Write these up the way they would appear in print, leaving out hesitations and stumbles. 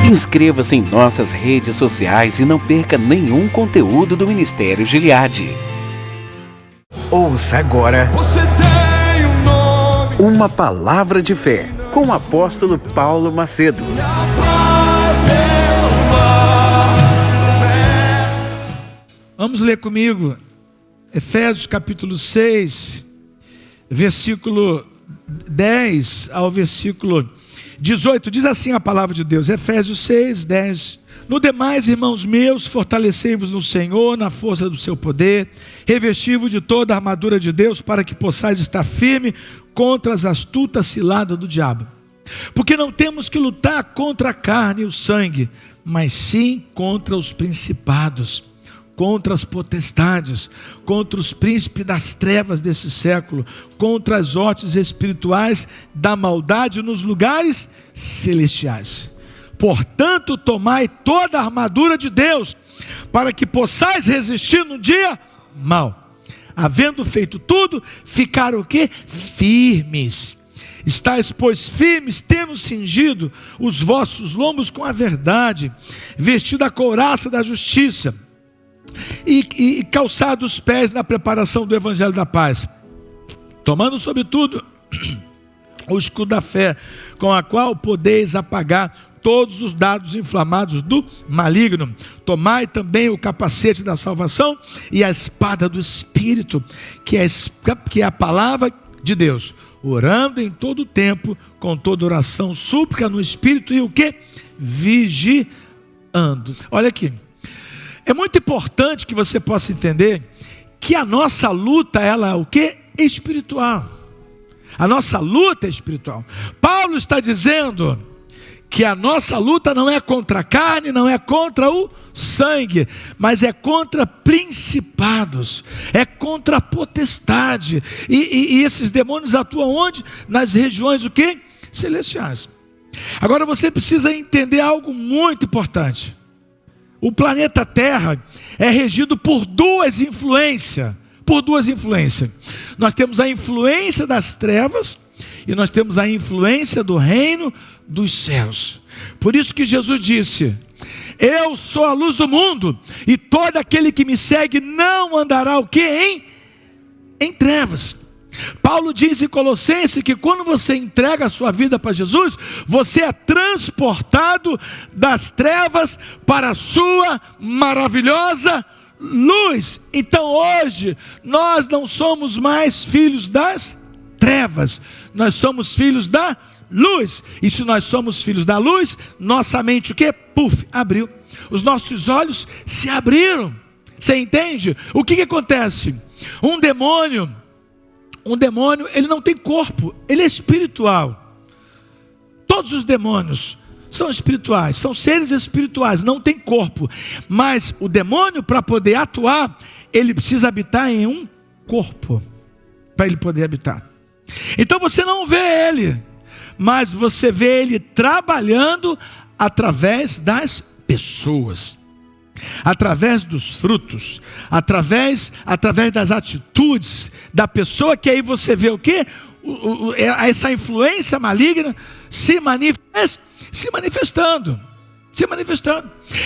Inscreva-se em nossas redes sociais e não perca nenhum conteúdo do Ministério Gileade. Ouça agora Você tem um nome. Uma Palavra de Fé com o apóstolo Paulo Macedo. A paz é uma promessa. Vamos ler comigo Efésios capítulo 6, versículo 10 ao versículo 18. Diz assim a palavra de Deus, Efésios 6, 10. No demais, irmãos meus, fortalecei-vos no Senhor, na força do seu poder, revesti-vos de toda a armadura de Deus, para que possais estar firme contra as astutas ciladas do diabo. Porque não temos que lutar contra a carne e o sangue, mas sim contra os principados, contra as potestades, contra os príncipes das trevas desse século, contra as hostes espirituais da maldade nos lugares celestiais. Portanto, tomai toda a armadura de Deus, para que possais resistir no dia mau. Havendo feito tudo, ficar o quê? Firmes. Estais, pois, firmes, tendo cingido os vossos lombos com a verdade, vestido a couraça da justiça, e calçado os pés na preparação do evangelho da paz, tomando sobretudo o escudo da fé, com a qual podeis apagar todos os dardos inflamados do maligno. Tomai também o capacete da salvação e a espada do Espírito, que é a palavra de Deus, orando em todo o tempo, com toda oração, súplica no Espírito e o que? Vigiando. Olha aqui. É muito importante que você possa entender que a nossa luta, ela é o quê? Espiritual. A nossa luta é espiritual. Paulo está dizendo que a nossa luta não é contra a carne, não é contra o sangue, mas é contra principados, é contra a potestade. E esses demônios atuam onde? Nas regiões o quê? Celestiais. Agora você precisa entender algo muito importante. O planeta Terra é regido por duas influências. Nós temos a influência das trevas e nós temos a influência do reino dos céus. Por isso que Jesus disse: eu sou a luz do mundo, e todo aquele que me segue não andará o quê? Em trevas. Paulo diz em Colossenses que quando você entrega a sua vida para Jesus, você é transportado das trevas para a sua maravilhosa luz. Então hoje nós não somos mais filhos das trevas, nós somos filhos da luz. E se nós somos filhos da luz, nossa mente o quê? Abriu. Os nossos olhos se abriram. Você entende? O que acontece? Um demônio, ele não tem corpo, ele é espiritual. Todos os demônios são espirituais, são seres espirituais, não tem corpo. Mas o demônio, para poder atuar, ele precisa habitar em um corpo, para ele poder habitar. Então você não vê ele, mas você vê ele trabalhando através das pessoas, através dos frutos, através das atitudes da pessoa, que aí você vê o quê? Essa influência maligna se manifestando.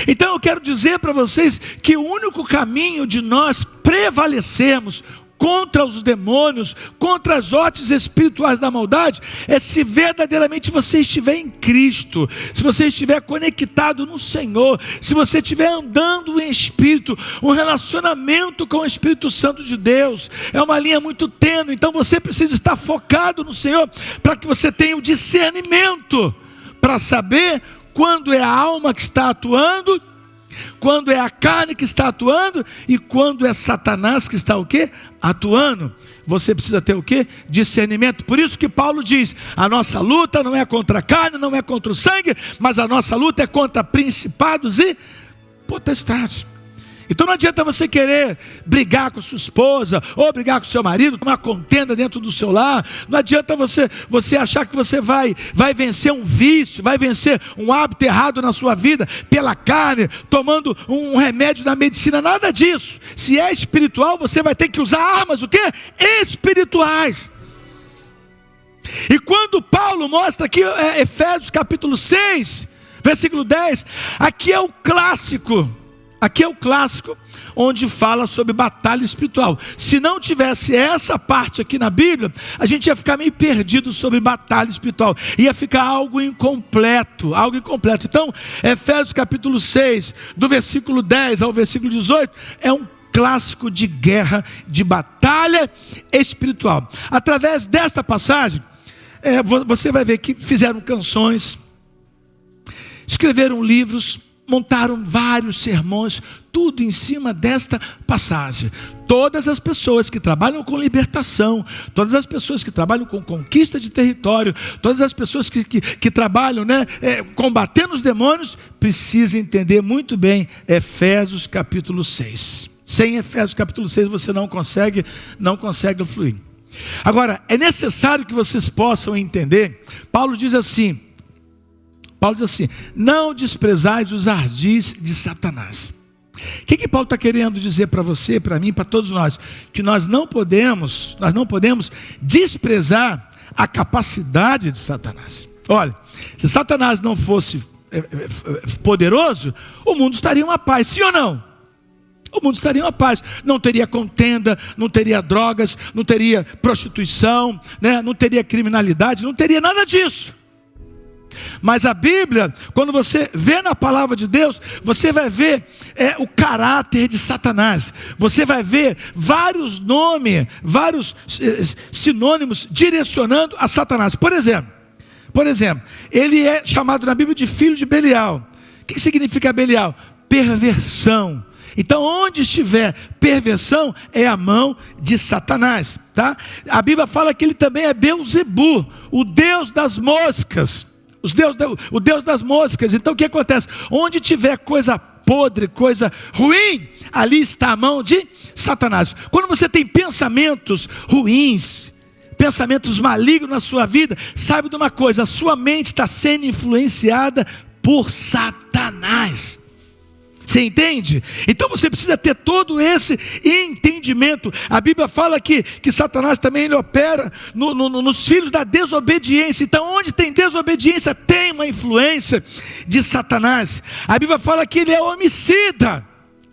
Então eu quero dizer para vocês que o único caminho de nós prevalecermos contra os demônios, contra as hostes espirituais da maldade, é se verdadeiramente você estiver em Cristo, se você estiver conectado no Senhor, se você estiver andando em Espírito, um relacionamento com o Espírito Santo de Deus. É uma linha muito tênue, então você precisa estar focado no Senhor, para que você tenha o discernimento, para saber quando é a alma que está atuando, quando é a carne que está atuando e quando é Satanás que está o quê? Atuando. Você precisa ter o quê? Discernimento. Por isso que Paulo diz: a nossa luta não é contra a carne, não é contra o sangue, mas a nossa luta é contra principados e potestades. Então não adianta você querer brigar com sua esposa, ou brigar com seu marido, uma contenda dentro do seu lar. Não adianta você achar que você vai vencer um vício, vai vencer um hábito errado na sua vida, pela carne, tomando um remédio da medicina, nada disso. Se é espiritual, você vai ter que usar armas, o quê? Espirituais. E quando Paulo mostra aqui, Efésios capítulo 6, Versículo 10, aqui é o clássico. Aqui é o clássico onde fala sobre batalha espiritual. Se não tivesse essa parte aqui na Bíblia, a gente ia ficar meio perdido sobre batalha espiritual. Ia ficar algo incompleto, algo incompleto. Então, Efésios capítulo 6, do versículo 10 ao versículo 18, é um clássico de guerra, de batalha espiritual. Através desta passagem, você vai ver que fizeram canções, escreveram livros, montaram vários sermões, tudo em cima desta passagem. Todas as pessoas que trabalham com libertação, todas as pessoas que trabalham com conquista de território, todas as pessoas que trabalham, combatendo os demônios, precisam entender muito bem Efésios capítulo 6. Sem Efésios capítulo 6 você não consegue fluir. Agora, é necessário que vocês possam entender. Paulo diz assim, não desprezais os ardis de Satanás. O que Paulo está querendo dizer para você, para mim, para todos nós? Que nós não podemos desprezar a capacidade de Satanás. Olha, se Satanás não fosse poderoso, o mundo estaria uma paz, sim ou não? O mundo estaria uma paz, não teria contenda, não teria drogas, não teria prostituição, não teria criminalidade, não teria nada disso. Mas a Bíblia, quando você vê na palavra de Deus, você vai ver o caráter de Satanás. Você vai ver vários nomes, vários sinônimos direcionando a Satanás. Por exemplo, ele é chamado na Bíblia de filho de Belial. O que significa Belial? Perversão. Então, onde estiver perversão, é a mão de Satanás, tá? A Bíblia fala que ele também é Belzebu, o Deus das moscas. O Deus das moscas. Então o que acontece? Onde tiver coisa podre, coisa ruim, ali está a mão de Satanás. Quando você tem pensamentos ruins, pensamentos malignos na sua vida, saiba de uma coisa: a sua mente está sendo influenciada por Satanás. Você entende? Então você precisa ter todo esse entendimento. A Bíblia fala que Satanás também ele opera nos filhos da desobediência. Então onde tem desobediência, tem uma influência de Satanás. A Bíblia fala que ele é homicida.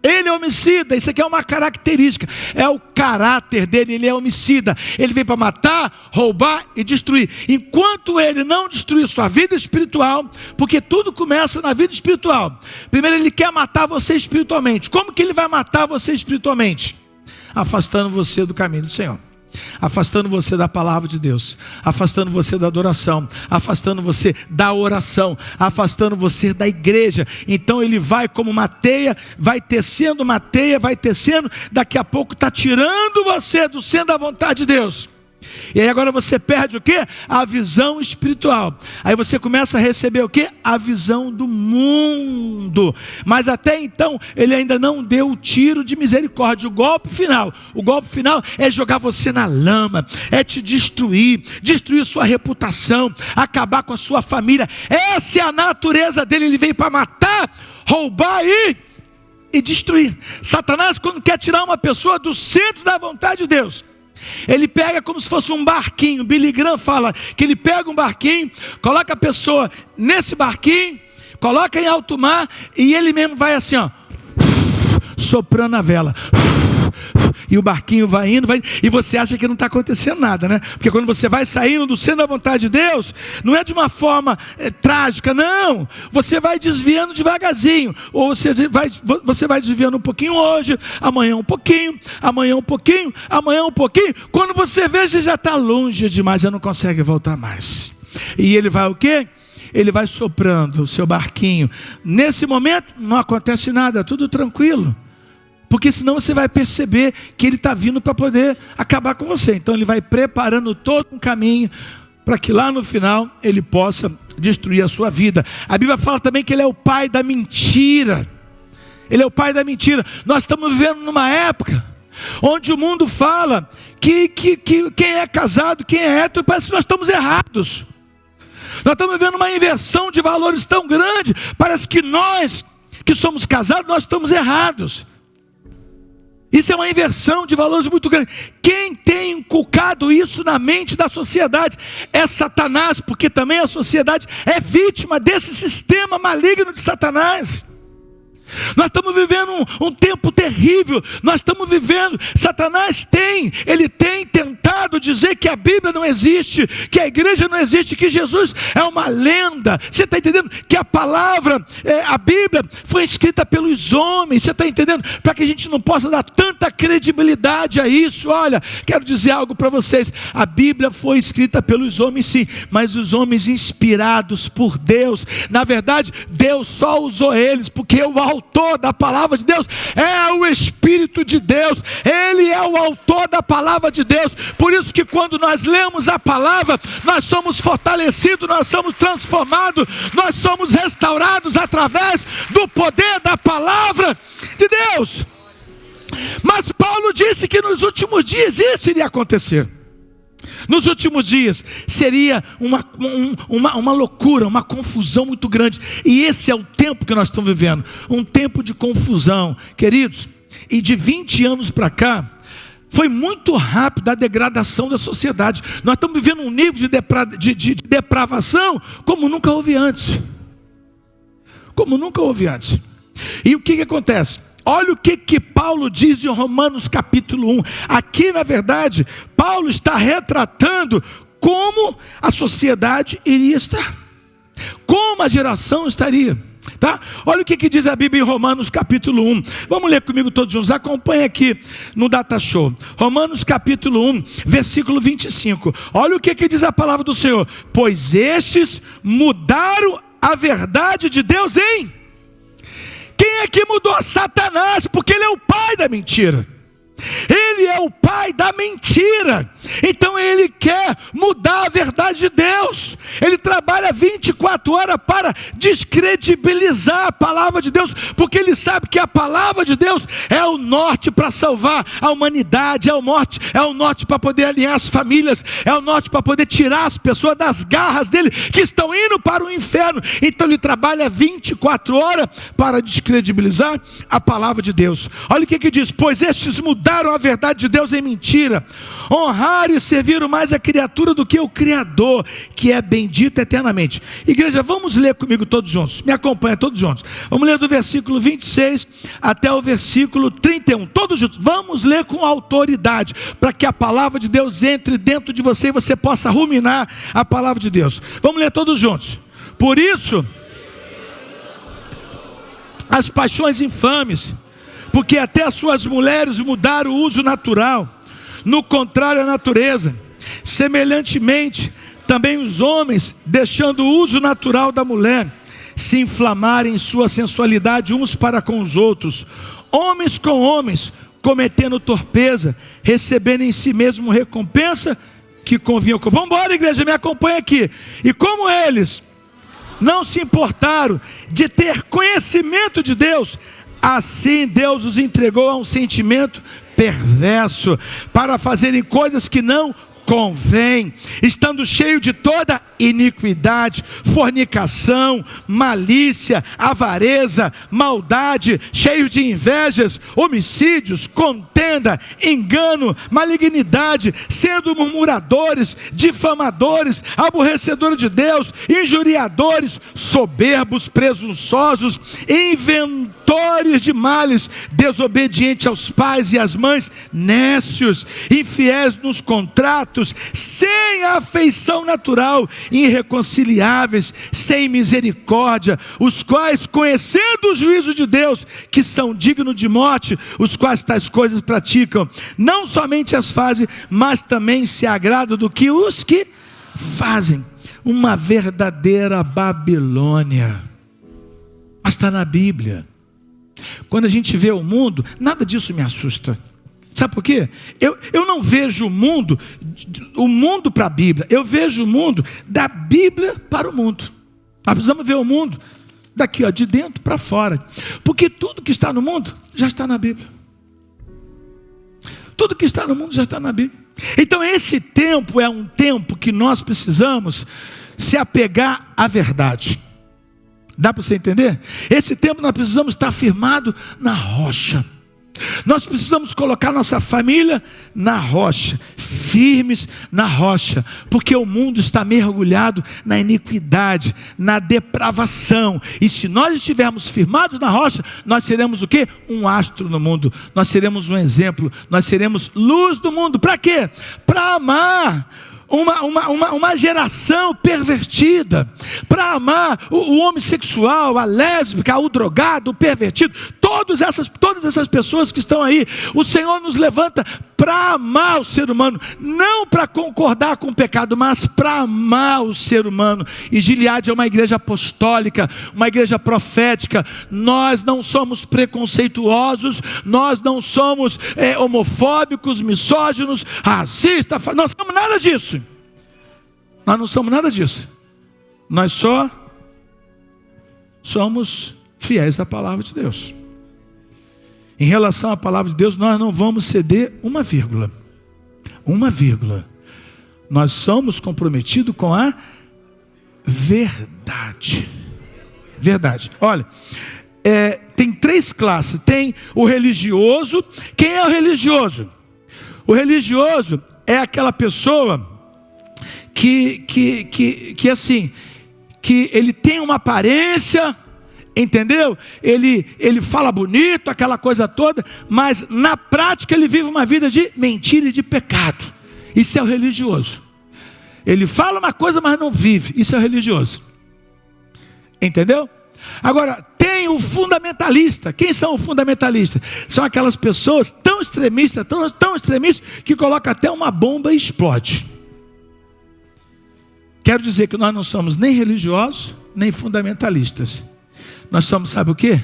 Ele é homicida, isso aqui é uma característica, é o caráter dele, ele é homicida. Ele vem para matar, roubar e destruir. Enquanto ele não destruir sua vida espiritual, porque tudo começa na vida espiritual. Primeiro ele quer matar você espiritualmente. Como que ele vai matar você espiritualmente? Afastando você do caminho do Senhor, afastando você da palavra de Deus, afastando você da adoração, afastando você da oração, afastando você da igreja. Então ele vai como uma teia, vai tecendo uma teia, vai tecendo, daqui a pouco está tirando você do centro da vontade de Deus. E aí agora você perde o quê? A visão espiritual. Aí você começa a receber o quê? A visão do mundo. Mas até então ele ainda não deu o tiro de misericórdia. O golpe final é jogar você na lama, é te destruir sua reputação, acabar com a sua família. Essa é a natureza dele. Ele veio para matar, roubar e destruir. Satanás, quando quer tirar uma pessoa do centro da vontade de Deus, ele pega como se fosse um barquinho. Billy Graham fala que ele pega um barquinho, coloca a pessoa nesse barquinho, coloca em alto mar, e ele mesmo vai assim, soprando a vela. E o barquinho vai indo, e você acha que não está acontecendo nada, né? Porque quando você vai saindo do centro da vontade de Deus, não é de uma forma trágica, não. Você vai desviando devagarzinho, ou você vai desviando um pouquinho hoje, amanhã um pouquinho, amanhã um pouquinho, amanhã um pouquinho. Quando você vê, você já está longe demais, já não consegue voltar mais. E ele vai o quê? Ele vai soprando o seu barquinho. Nesse momento não acontece nada, tudo tranquilo. Porque senão você vai perceber que ele está vindo para poder acabar com você. Então ele vai preparando todo um caminho para que lá no final ele possa destruir a sua vida. A Bíblia fala também que ele é o pai da mentira. Ele é o pai da mentira. Nós estamos vivendo numa época onde o mundo fala que quem é casado, quem é hétero, parece que nós estamos errados. Nós estamos vivendo uma inversão de valores tão grande. Parece que nós que somos casados, nós estamos errados. Isso é uma inversão de valores muito grande. Quem tem inculcado isso na mente da sociedade é Satanás, porque também a sociedade é vítima desse sistema maligno de Satanás. Nós estamos vivendo um tempo terrível. Nós estamos vivendo, Satanás tem tentado dizer que a Bíblia não existe, que a igreja não existe, que Jesus é uma lenda. Você está entendendo? Que a palavra, a Bíblia foi escrita pelos homens. Você está entendendo? Para que a gente não possa dar tanta credibilidade a isso. Olha, quero dizer algo para vocês. A Bíblia foi escrita pelos homens, sim, mas os homens inspirados por Deus. Na verdade, Deus só usou eles, porque o autor da palavra de Deus é o Espírito de Deus. Ele é o autor da palavra de Deus. Por isso que quando nós lemos a palavra, nós somos fortalecidos, nós somos transformados, nós somos restaurados através do poder da palavra de Deus. Mas Paulo disse que nos últimos dias isso iria acontecer. Nos últimos dias seria uma loucura, uma confusão muito grande. E esse é o tempo que nós estamos vivendo, um tempo de confusão, queridos. E de 20 anos para cá, foi muito rápido a degradação da sociedade. Nós estamos vivendo um nível de depravação como nunca houve antes. Como nunca houve antes. E o que acontece? Olha o que Paulo diz em Romanos capítulo 1. Aqui, na verdade, Paulo está retratando como a sociedade iria estar. Como a geração estaria. Tá? Olha o que diz a Bíblia em Romanos capítulo 1. Vamos ler comigo todos juntos. Acompanhe aqui no Data Show. Romanos capítulo 1, versículo 25. Olha o que diz a palavra do Senhor. Pois estes mudaram a verdade de Deus em... Quem é que mudou? Satanás, porque ele é o pai da mentira. Ele é o pai da mentira. Então ele quer mudar a verdade de Deus. Ele trabalha 24 horas para descredibilizar a palavra de Deus, porque ele sabe que a palavra de Deus é o norte para salvar a humanidade, é o norte para poder alinhar as famílias, é o norte para poder tirar as pessoas das garras dele, que estão indo para o inferno. Então ele trabalha 24 horas para descredibilizar a palavra de Deus. Olha o que diz: pois estes mudaram a verdade de Deus em mentira, honraram e serviram mais a criatura do que o Criador, que é bendito eternamente. Igreja, vamos ler comigo todos juntos. Me acompanha todos juntos. Vamos ler do versículo 26 até o versículo 31. Todos juntos. Vamos ler com autoridade, para que a palavra de Deus entre dentro de você e você possa ruminar a palavra de Deus. Vamos ler todos juntos. Por isso, as paixões infames, porque até as suas mulheres mudaram o uso natural, no contrário à natureza. Semelhantemente, também os homens, deixando o uso natural da mulher, se inflamarem em sua sensualidade uns para com os outros, homens com homens, cometendo torpeza, recebendo em si mesmo recompensa que convinha. Vamos embora, igreja, me acompanha aqui. E como eles não se importaram de ter conhecimento de Deus, assim Deus os entregou a um sentimento perverso, para fazerem coisas que não convém, estando cheio de toda iniquidade, fornicação, malícia, avareza, maldade, cheio de invejas, homicídios, contenda, engano, malignidade, sendo murmuradores, difamadores, aborrecedores de Deus, injuriadores, soberbos, presunçosos, inventores de males, desobedientes aos pais e às mães, nécios, infiéis nos contratos, sem afeição natural, irreconciliáveis, sem misericórdia, os quais, conhecendo o juízo de Deus, que são dignos de morte, os quais tais coisas praticam, não somente as fazem, mas também se agradam do que os que fazem. Uma verdadeira Babilônia. Mas está na Bíblia. Quando a gente vê o mundo, nada disso me assusta. Sabe por quê? Eu não vejo o mundo para a Bíblia. Eu vejo o mundo da Bíblia para o mundo. Nós precisamos ver o mundo daqui, ó, de dentro para fora. Porque tudo que está no mundo já está na Bíblia. Tudo que está no mundo já está na Bíblia. Então esse tempo é um tempo que nós precisamos se apegar à verdade. Dá para você entender? Esse tempo nós precisamos estar firmado na rocha. Nós precisamos colocar nossa família na rocha, firmes na rocha, porque o mundo está mergulhado na iniquidade, na depravação, e se nós estivermos firmados na rocha, nós seremos o quê? Um astro no mundo, nós seremos um exemplo, nós seremos luz do mundo. Para quê? Para amar uma geração pervertida, para amar o homossexual, a lésbica, o drogado, o pervertido, todas essas pessoas que estão aí. O Senhor nos levanta para amar o ser humano, não para concordar com o pecado, mas para amar o ser humano. E Gileade é uma igreja apostólica, uma igreja profética. Nós não somos preconceituosos, nós não somos homofóbicos, misóginos, racistas, nós não somos nada disso. Nós não somos nada disso. Nós só somos fiéis à palavra de Deus. Em relação à palavra de Deus, nós não vamos ceder uma vírgula. Uma vírgula. Nós somos comprometidos com a verdade. Verdade. Olha, tem 3 classes. Tem o religioso. Quem é o religioso? O religioso é aquela pessoa que assim, que ele tem uma aparência, entendeu? Ele fala bonito, aquela coisa toda, mas na prática ele vive uma vida de mentira e de pecado. Isso é o religioso. Ele fala uma coisa, mas não vive. Isso é o religioso. Entendeu? Agora, tem o fundamentalista. Quem são os fundamentalistas? São aquelas pessoas tão extremistas, tão extremistas, que colocam até uma bomba e explode. Quero dizer que nós não somos nem religiosos, nem fundamentalistas. Nós somos, sabe o quê?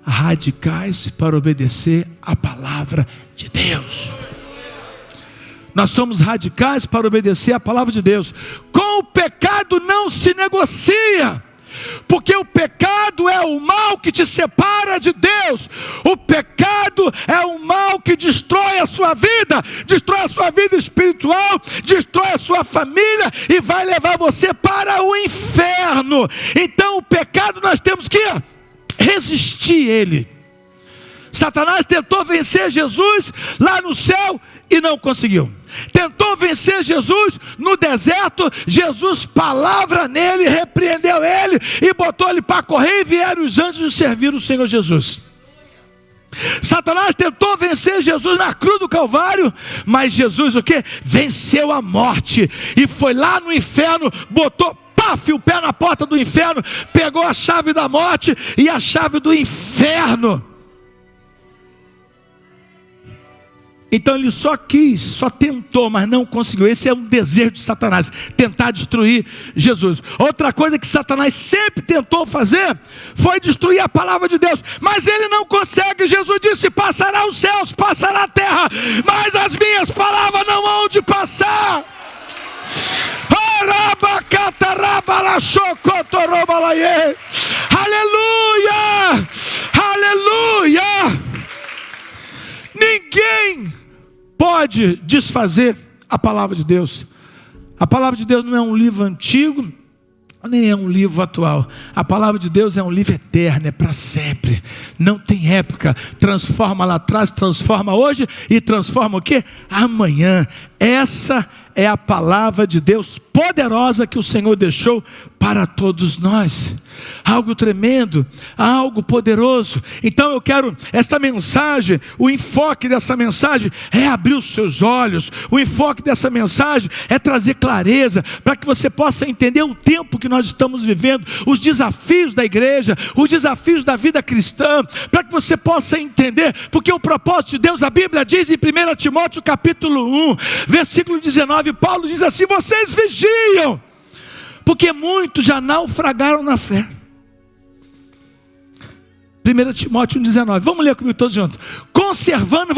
Radicais para obedecer a palavra de Deus. Nós somos radicais para obedecer a palavra de Deus. Com o pecado não se negocia, porque o pecado é o mal que te separa de Deus. O pecado é o mal que destrói a sua vida espiritual, destrói a sua família e vai levar você para o inferno. Então o pecado nós temos que resistir ele. Satanás tentou vencer Jesus lá no céu e não conseguiu. Tentou vencer Jesus no deserto. Jesus, palavra nele, repreendeu ele e botou ele para correr, e vieram os anjos servir o Senhor Jesus. Satanás tentou vencer Jesus na cruz do Calvário, mas Jesus o quê? Venceu a morte e foi lá no inferno, botou o pé na porta do inferno, pegou a chave da morte e a chave do inferno. Então ele só tentou, mas não conseguiu. Esse é um desejo de Satanás, tentar destruir Jesus. Outra coisa que Satanás sempre tentou fazer foi destruir a palavra de Deus, mas ele não consegue. Jesus disse: passará os céus, passará a terra, mas as minhas palavras não hão de passar. Aleluia, aleluia. Ninguém pode desfazer a palavra de Deus. A palavra de Deus não é um livro antigo, nem é um livro atual. A palavra de Deus é um livro eterno, é para sempre. Não tem época. Transforma lá atrás, transforma hoje e transforma o quê? Amanhã. Essa é a palavra de Deus poderosa que o Senhor deixou para todos nós. Algo tremendo, algo poderoso. Então eu quero, esta mensagem, o enfoque dessa mensagem é abrir os seus olhos. O enfoque dessa mensagem é trazer clareza, para que você possa entender o tempo que nós estamos vivendo, os desafios da igreja, os desafios da vida cristã, para que você possa entender, porque o propósito de Deus, a Bíblia diz em 1 Timóteo capítulo 1, versículo 19, Paulo diz assim: vocês vigiam, porque muitos já naufragaram na fé. 1 Timóteo 1,19, vamos ler comigo todos juntos. Conservando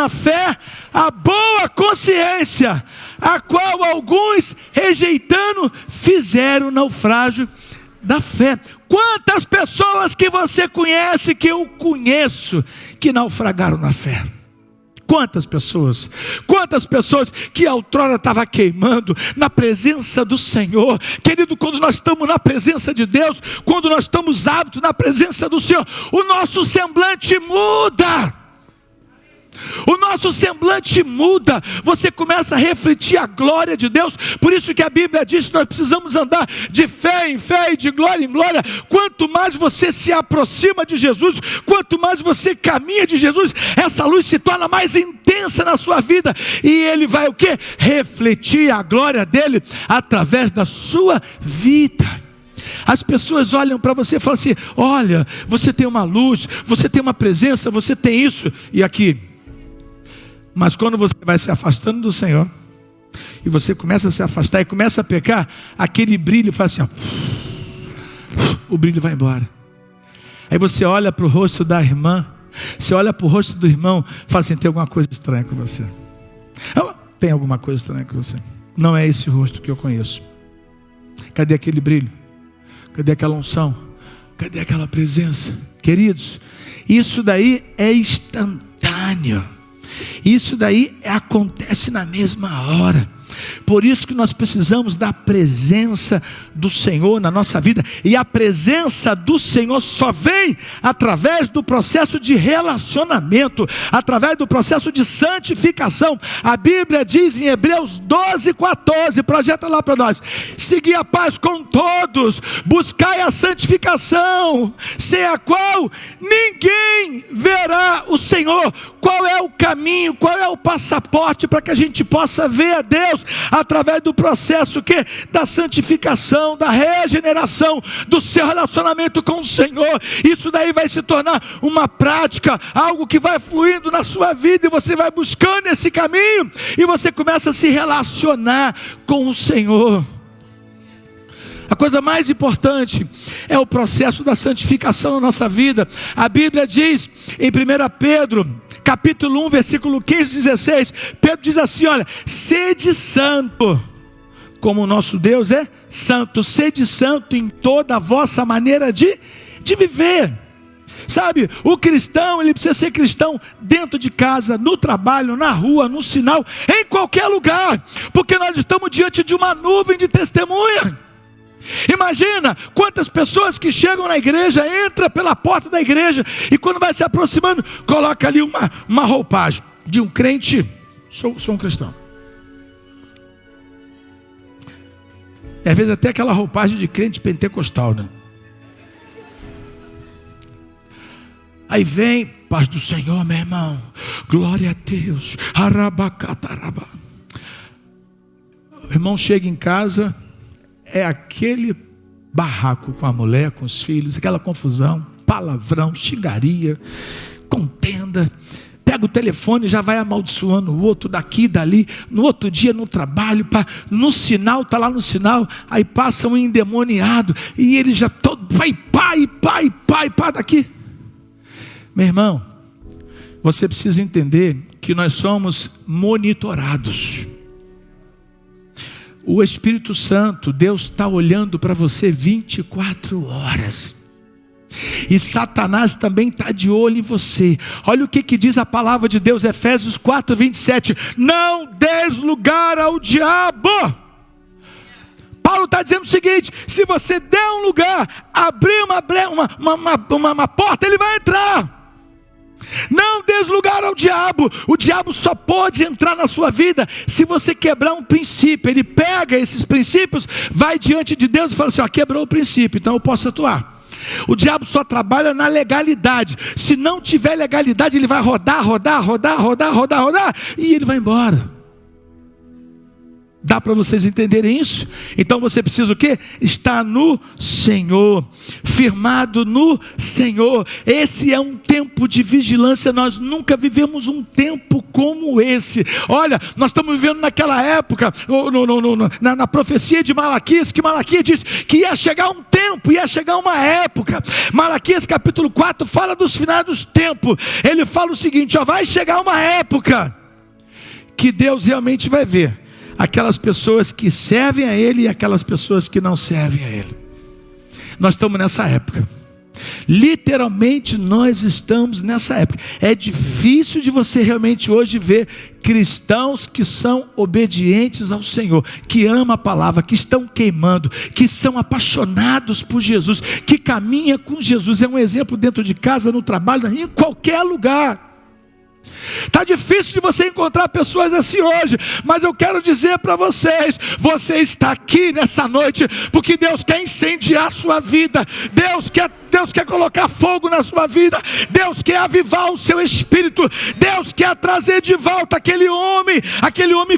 a fé, a boa consciência, a qual alguns, rejeitando, fizeram naufrágio da fé. Quantas pessoas que você conhece, que eu conheço, que naufragaram na fé? Quantas pessoas que outrora estavam queimando na presença do Senhor. Querido, quando nós estamos na presença de Deus, quando nós estamos aptos na presença do Senhor, o nosso semblante muda. O nosso semblante muda, você começa a refletir a glória de Deus. Por isso que a Bíblia diz que nós precisamos andar de fé em fé e de glória em glória. Quanto mais você se aproxima de Jesus, quanto mais você caminha de Jesus, essa luz se torna mais intensa na sua vida, e Ele vai o quê? Refletir a glória dEle através da sua vida. As pessoas olham para você e falam assim: olha, você tem uma luz, você tem uma presença, você tem isso e aqui. Mas quando você vai se afastando do Senhor, e você começa a se afastar e começa a pecar, aquele brilho faz assim, ó, o brilho vai embora. Aí você olha para o rosto da irmã, você olha para o rosto do irmão, fala assim: tem alguma coisa estranha com você. Tem alguma coisa estranha com você. Não é esse rosto que eu conheço. Cadê aquele brilho? Cadê aquela unção? Cadê aquela presença? Queridos, isso daí é instantâneo. Isso daí acontece na mesma hora. Por isso que nós precisamos da presença do Senhor na nossa vida. E a presença do Senhor só vem através do processo de relacionamento, através do processo de santificação. A Bíblia diz em Hebreus 12:14, projeta lá para nós: segui a paz com todos, buscai a santificação, sem a qual ninguém verá o Senhor. Qual é o caminho, qual é o passaporte para que a gente possa ver a Deus? Através do processo que? Da santificação, da regeneração do seu relacionamento com o Senhor. Isso daí vai se tornar uma prática, algo que vai fluindo na sua vida, e você vai buscando esse caminho, e você começa a se relacionar com o Senhor. A coisa mais importante é o processo da santificação na nossa vida. A Bíblia diz em 1 Pedro capítulo 1, versículo 15 e 16, Pedro diz assim: olha, sede santo, como o nosso Deus é santo. Sede santo em toda a vossa maneira de viver. Sabe, o cristão, ele precisa ser cristão dentro de casa, no trabalho, na rua, no sinal, em qualquer lugar, porque nós estamos diante de uma nuvem de testemunha. Imagina quantas pessoas que chegam na igreja, entra pela porta da igreja, e quando vai se aproximando, coloca ali uma roupagem de um crente. Sou um cristão. E às vezes até aquela roupagem de crente pentecostal, né? Aí vem: paz do Senhor, meu irmão, glória a Deus, arabacataraba. O irmão chega em casa, é aquele barraco com a mulher, com os filhos, aquela confusão, palavrão, xingaria, contenda. Pega o telefone e já vai amaldiçoando o outro daqui e dali. No outro dia no trabalho, no sinal, está lá no sinal, aí passa um endemoniado, e ele já todo vai pá daqui. Meu irmão, você precisa entender que nós somos monitorados. O Espírito Santo, Deus está olhando para você 24 horas. E Satanás também está de olho em você. Olha o que diz a palavra de Deus, Efésios 4:27. Não des lugar ao diabo. Paulo está dizendo o seguinte: se você der um lugar, abrir uma porta, ele vai entrar. Não des lugar ao diabo. O diabo só pode entrar na sua vida se você quebrar um princípio. Ele pega esses princípios, vai diante de Deus e fala assim: ó, quebrou o princípio, então eu posso atuar. O diabo só trabalha na legalidade. Se não tiver legalidade, ele vai rodar, e ele vai embora. Dá para vocês entenderem isso? Então você precisa o quê? Estar no Senhor, firmado no Senhor. Esse é um tempo de vigilância. Nós nunca vivemos um tempo como esse. Olha, nós estamos vivendo naquela época, na profecia de Malaquias, que Malaquias diz que ia chegar um tempo, ia chegar uma época. Malaquias capítulo 4 fala dos finais dos tempos. Ele fala o seguinte: ó, vai chegar uma época que Deus realmente vai ver aquelas pessoas que servem a Ele e aquelas pessoas que não servem a Ele. Nós estamos nessa época. Literalmente nós estamos nessa época. É difícil de você realmente hoje ver cristãos que são obedientes ao Senhor, que amam a palavra, que estão queimando, que são apaixonados por Jesus, que caminham com Jesus. É um exemplo dentro de casa, no trabalho, em qualquer lugar. Está difícil de você encontrar pessoas assim hoje, mas eu quero dizer para vocês, você está aqui nessa noite, porque Deus quer incendiar a sua vida, Deus quer colocar fogo na sua vida, Deus quer avivar o seu espírito, Deus quer trazer de volta aquele homem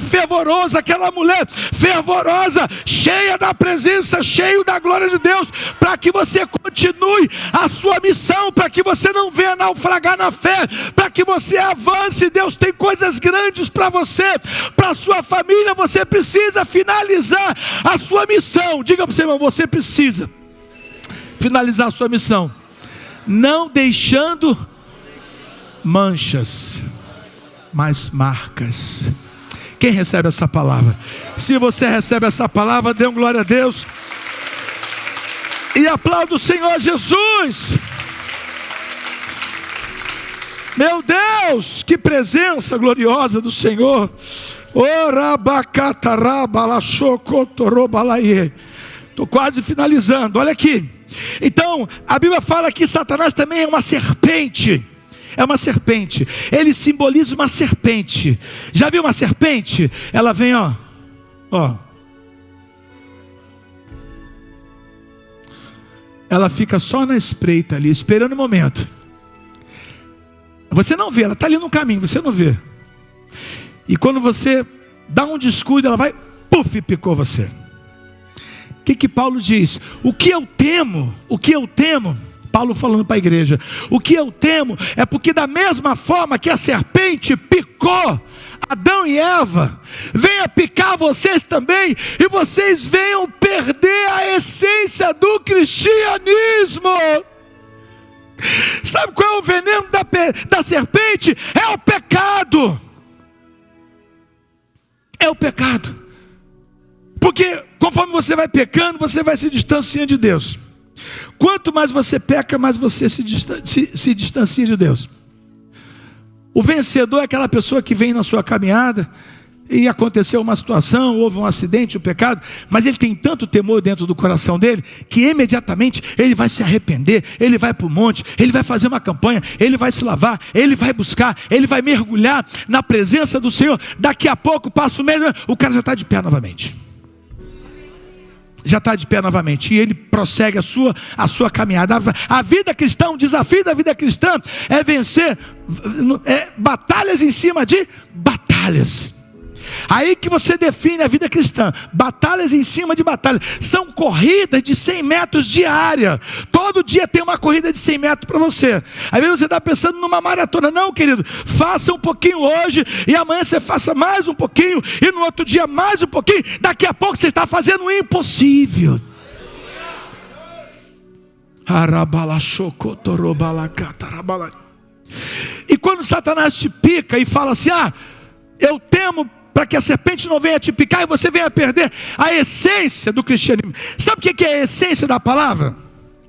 fervoroso, aquela mulher fervorosa, cheia da presença, cheio da glória de Deus, para que você continue a sua missão, para que você não venha naufragar na fé, para que você avance. Deus tem coisas grandes para você, para a sua família. Você precisa finalizar a sua missão. Diga para o seu irmão, você precisa finalizar a sua missão, não deixando manchas, mas marcas. Quem recebe essa palavra? Se você recebe essa palavra, dê glória a Deus e aplauda o Senhor Jesus. Meu Deus, que presença gloriosa do Senhor. Estou quase finalizando, olha aqui. Então, a Bíblia fala que Satanás também é uma serpente. É uma serpente. Ele simboliza uma serpente. Já viu uma serpente? Ela vem, ó. Ela fica só na espreita ali, esperando o momento. Você não vê, ela está ali no caminho, você não vê. E quando você dá um descuido, ela vai, puf, picou você. O que Paulo diz? O que eu temo, Paulo falando para a igreja, o que eu temo é porque da mesma forma que a serpente picou Adão e Eva, venha picar vocês também, e vocês venham perder a essência do cristianismo. Sabe qual é o veneno da serpente? É o pecado. É o pecado. Porque conforme você vai pecando, você vai se distanciando de Deus. Quanto mais você peca, mais você se distancia de Deus. O vencedor é aquela pessoa que vem na sua caminhada e aconteceu uma situação, houve um acidente, um pecado, mas ele tem tanto temor dentro do coração dele, que imediatamente ele vai se arrepender, ele vai para o monte, ele vai fazer uma campanha, ele vai se lavar, ele vai buscar, ele vai mergulhar na presença do Senhor. Daqui a pouco passa o mês, o cara já está de pé novamente. Já está de pé novamente, e ele prossegue a sua caminhada. A vida cristã, o desafio da vida cristã é vencer batalhas em cima de batalhas. Aí que você define a vida cristã, batalhas em cima de batalhas. São corridas de 100 metros diária. Todo dia tem uma corrida de 100 metros para você. Às vezes você está pensando numa maratona. Não, querido, faça um pouquinho hoje, e amanhã você faça mais um pouquinho, e no outro dia mais um pouquinho. Daqui a pouco você está fazendo o impossível. E quando Satanás te pica e fala assim, eu temo para que a serpente não venha te picar e você venha perder a essência do cristianismo. Sabe o que é a essência da palavra?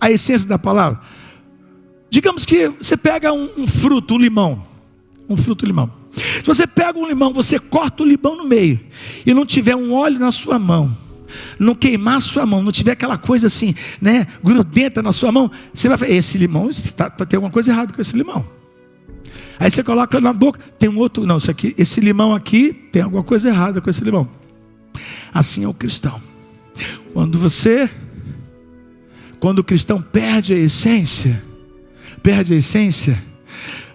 A essência da palavra. Digamos que você pega um fruto, um limão. Se você pega um limão, você corta o limão no meio e não tiver um óleo na sua mão, não queimar a sua mão, não tiver aquela coisa assim, né, grudenta na sua mão, você vai falar, esse limão, tem alguma coisa errada com esse limão. Aí você coloca na boca, tem um outro, não, esse limão aqui, tem alguma coisa errada com esse limão. Assim é o cristão. Quando o cristão perde a essência,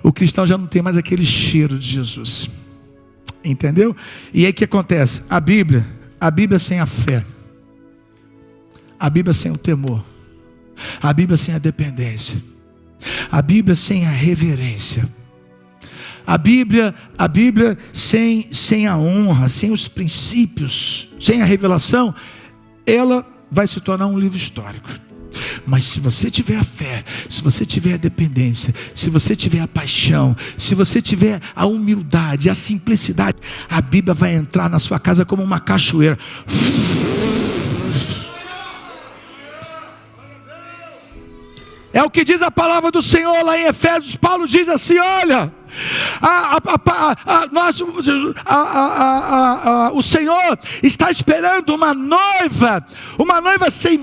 o cristão já não tem mais aquele cheiro de Jesus. Entendeu? E aí o que acontece? A Bíblia sem a fé, a Bíblia sem o temor, a Bíblia sem a dependência, a Bíblia sem a reverência, a Bíblia sem a honra, sem os princípios, sem a revelação, ela vai se tornar um livro histórico. Mas se você tiver a fé, se você tiver a dependência, se você tiver a paixão, se você tiver a humildade, a simplicidade, a Bíblia vai entrar na sua casa como uma cachoeira. É o que diz a palavra do Senhor lá em Efésios. Paulo diz assim: olha, o Senhor está esperando uma noiva sem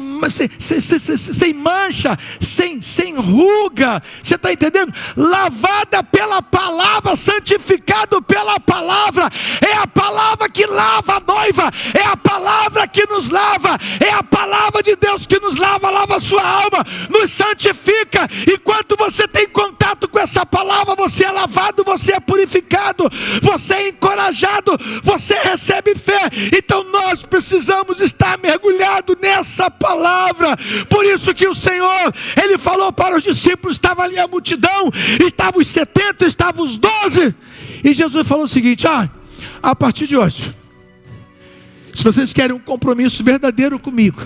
mancha, sem ruga. Você está entendendo? Lavada pela palavra, santificado pela palavra. É a palavra que lava a noiva, é a palavra que nos lava, é a palavra de Deus que nos lava a sua alma, nos santifica. Enquanto você tem contato com essa palavra, você é lavado, você é purificado, você é encorajado, você recebe fé. Então nós precisamos estar mergulhados nessa palavra. Por isso que o Senhor, Ele falou para os discípulos, estava ali a multidão, estavam os 70, estavam os 12, e Jesus falou o seguinte: a partir de hoje, se vocês querem um compromisso verdadeiro comigo,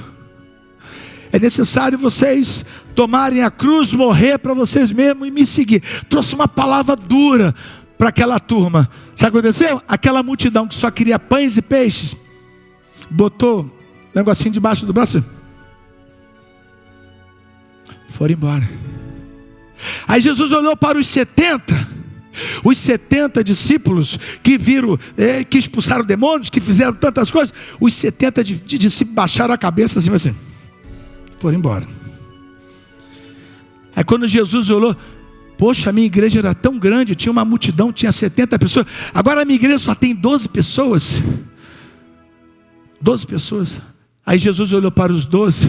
é necessário vocês tomarem a cruz, morrer para vocês mesmos e me seguir. Trouxe uma palavra dura para aquela turma. Sabe o que aconteceu? Aquela multidão que só queria pães e peixes, botou um negocinho debaixo do braço, foram embora. Aí Jesus olhou para os 70 discípulos que viram, que expulsaram demônios, que fizeram tantas coisas. Os 70 discípulos baixaram a cabeça assim, foram embora. Aí quando Jesus olhou, poxa, a minha igreja era tão grande, tinha uma multidão, tinha 70 pessoas, agora a minha igreja só tem 12 pessoas. 12 pessoas. Aí Jesus olhou para os 12,